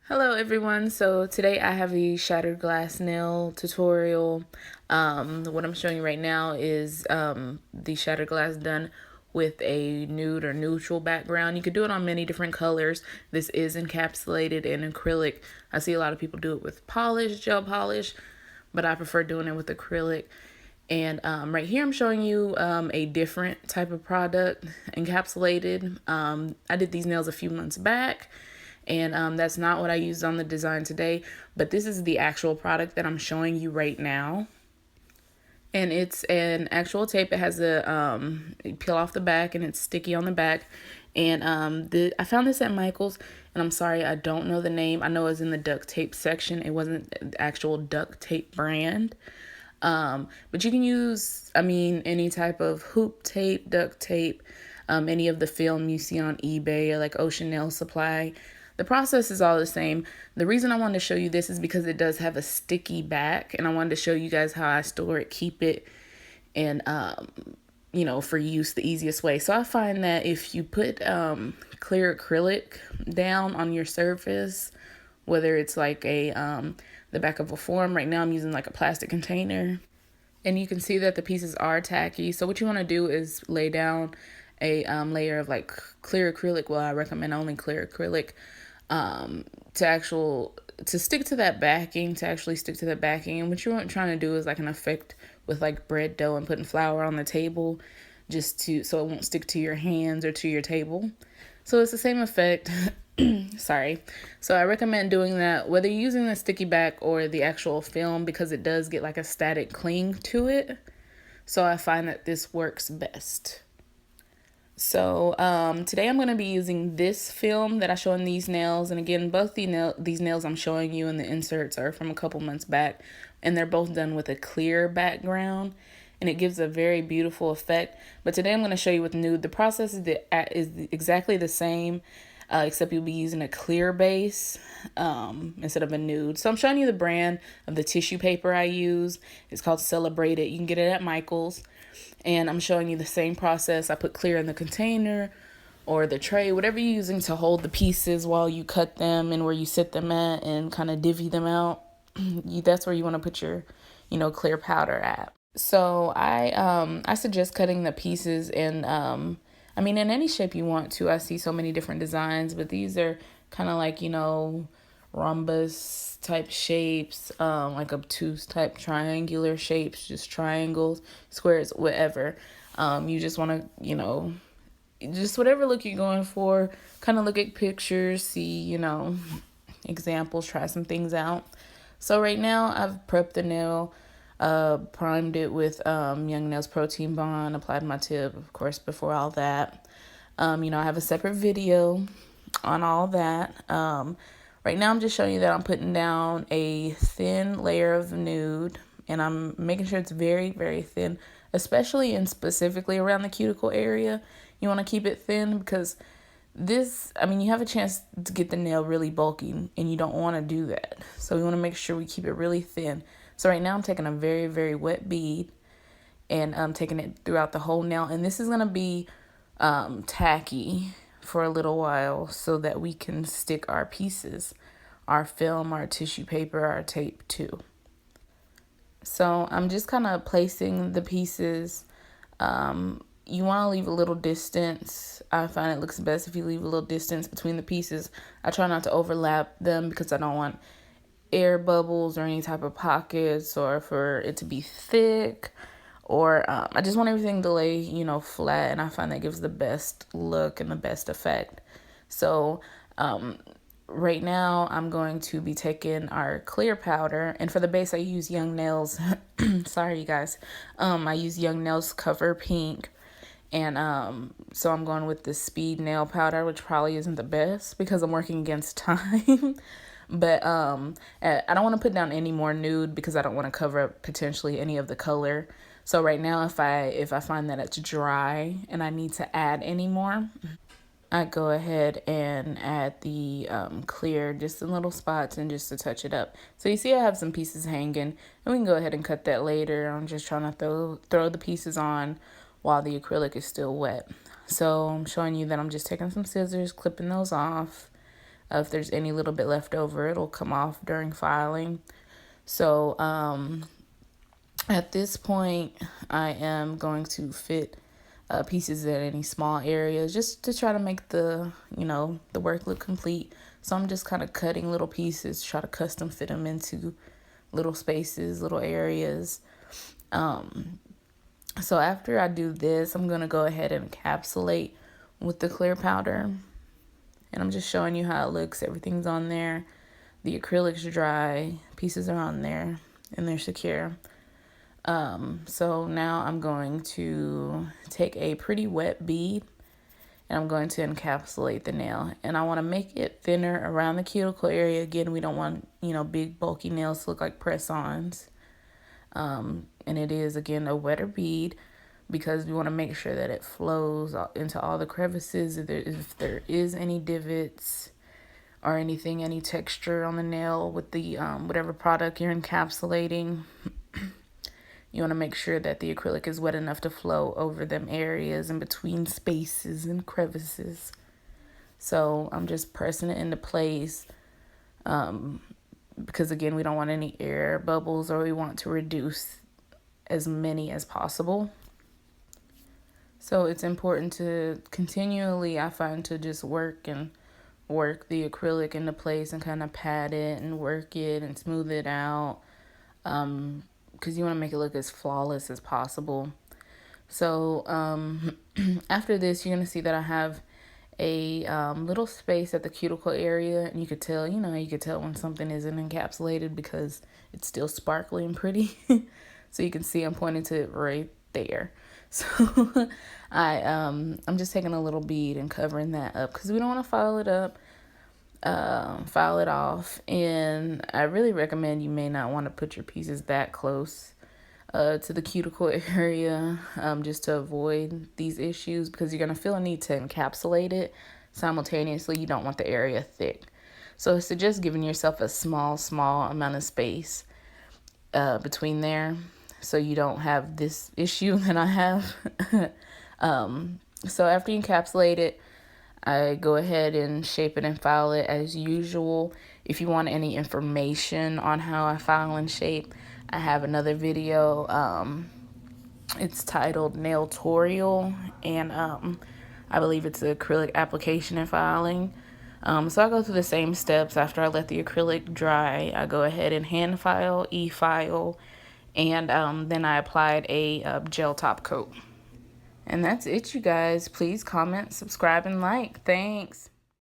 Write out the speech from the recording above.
Hello everyone, so today I have a shattered glass nail tutorial. What I'm showing you right now is the shattered glass done with a nude or neutral background. You could do it on many different colors. This is encapsulated in acrylic. I see a lot of people do it with polish, gel polish, but I prefer doing it with acrylic. And right here I'm showing you a different type of product, encapsulated. I did these nails a few months back, and that's not what I used on the design today, but this is the actual product that I'm showing you right now. And it's an actual tape. It has a you peel off the back and it's sticky on the back. And I found this at Michael's, and I'm sorry I don't know the name. I know it's in the duct tape section. It wasn't the actual duct tape brand. But you can use, any type of hoop tape, duct tape, any of the film you see on eBay or like Ocean Nail Supply. The process is all the same. The reason I wanted to show you this is because it does have a sticky back, and I wanted to show you guys how I store it, keep it, and for use the easiest way. So I find that if you put clear acrylic down on your surface, whether it's like the back of a form, right now I'm using like a plastic container, and you can see that the pieces are tacky. So what you want to do is lay down a layer of like clear acrylic. Well, I recommend only clear acrylic to stick to that backing, to actually stick to the backing. And what you're trying to do is like an effect with like bread dough and putting flour on the table, so it won't stick to your hands or to your table. So it's the same effect. Sorry. So I recommend doing that whether you're using the sticky back or the actual film, because it does get like a static cling to it. So I find that this works best. So today I'm going to be using this film that I show in these nails. And again, both these nails I'm showing you in the inserts are from a couple months back. And they're both done with a clear background. And it gives a very beautiful effect. But today I'm going to show you with nude. The process is exactly the same, except you'll be using a clear base instead of a nude. So I'm showing you the brand of the tissue paper I use. It's called Celebrated. You can get it at Michael's. And I'm showing you the same process. I put clear in the container or the tray, whatever you're using to hold the pieces while you cut them and where you sit them at and kind of divvy them out. That's where you want to put your, clear powder at. So I suggest cutting the pieces in in any shape you want to. I see so many different designs, but these are kind of like, rhombus type shapes, like obtuse type triangular shapes, just triangles, squares, whatever. You just want to, just whatever look you're going for, kind of look at pictures, see, examples, try some things out. So right now I've prepped the nail, primed it with YoungNails Protein Bond, applied my tip, of course, before all that. I have a separate video on all that. Right now I'm just showing you that I'm putting down a thin layer of nude, and I'm making sure it's very, very thin, especially and specifically around the cuticle area. You want to keep it thin because you have a chance to get the nail really bulky, and you don't want to do that. So we want to make sure we keep it really thin. So right now I'm taking a very, very wet bead, and I'm taking it throughout the whole nail. And this is going to be tacky for a little while so that we can stick our pieces, our film, our tissue paper, our tape too. So I'm just kind of placing the pieces. You want to leave a little distance. I find it looks best if you leave a little distance between the pieces. I try not to overlap them because I don't want air bubbles or any type of pockets, or for it to be thick, or I just want everything to lay, flat, and I find that gives the best look and the best effect. So right now I'm going to be taking our clear powder, and for the base I use YoungNails. Sorry you guys. I use YoungNails Cover Pink, and so I'm going with the speed nail powder, which probably isn't the best because I'm working against time. But I don't want to put down any more nude because I don't want to cover up potentially any of the color. So right now, if I find that it's dry and I need to add any more, I go ahead and add the clear just in little spots and just to touch it up. So you see I have some pieces hanging, and we can go ahead and cut that later. I'm just trying to throw the pieces on while the acrylic is still wet. So I'm showing you that I'm just taking some scissors, clipping those off. If there's any little bit left over, it'll come off during filing. So at this point, I am going to fit pieces in any small areas just to try to make the work look complete. So I'm just kind of cutting little pieces, try to custom fit them into little spaces, little areas. So after I do this, I'm going to go ahead and encapsulate with the clear powder. And I'm just showing you how it looks. Everything's on there. The acrylic's dry. Pieces are on there and they're secure. So now I'm going to take a pretty wet bead and I'm going to encapsulate the nail. And I want to make it thinner around the cuticle area. Again, we don't want, big bulky nails to look like press-ons. And it is, again, a wetter bead because we want to make sure that it flows into all the crevices. If there is any divots or anything, any texture on the nail with the whatever product you're encapsulating, you want to make sure that the acrylic is wet enough to flow over them areas in between spaces and crevices. So I'm just pressing it into place because, again, we don't want any air bubbles, or we want to reduce as many as possible. So it's important to continually, I find, to just work the acrylic into place and kind of pat it and work it and smooth it out. Because you want to make it look as flawless as possible. So after this, you're going to see that I have a little space at the cuticle area, and you could tell, when something isn't encapsulated because it's still sparkly and pretty. So you can see I'm pointing to it right there. So I'm just taking a little bead and covering that up because we don't want to file it up. File it off, and I really recommend you may not want to put your pieces that close to the cuticle area just to avoid these issues, because you're going to feel a need to encapsulate it simultaneously. You don't want the area thick, so suggest giving yourself a small amount of space between there so you don't have this issue that I have. So after you encapsulate it, I go ahead and shape it and file it as usual. If you want any information on how I file and shape, I have another video. It's titled Nailtorial, and I believe it's acrylic application and filing. So I go through the same steps. After I let the acrylic dry, I go ahead and hand file, e-file, and then I applied a gel top coat. And that's it, you guys. Please comment, subscribe, and like. Thanks.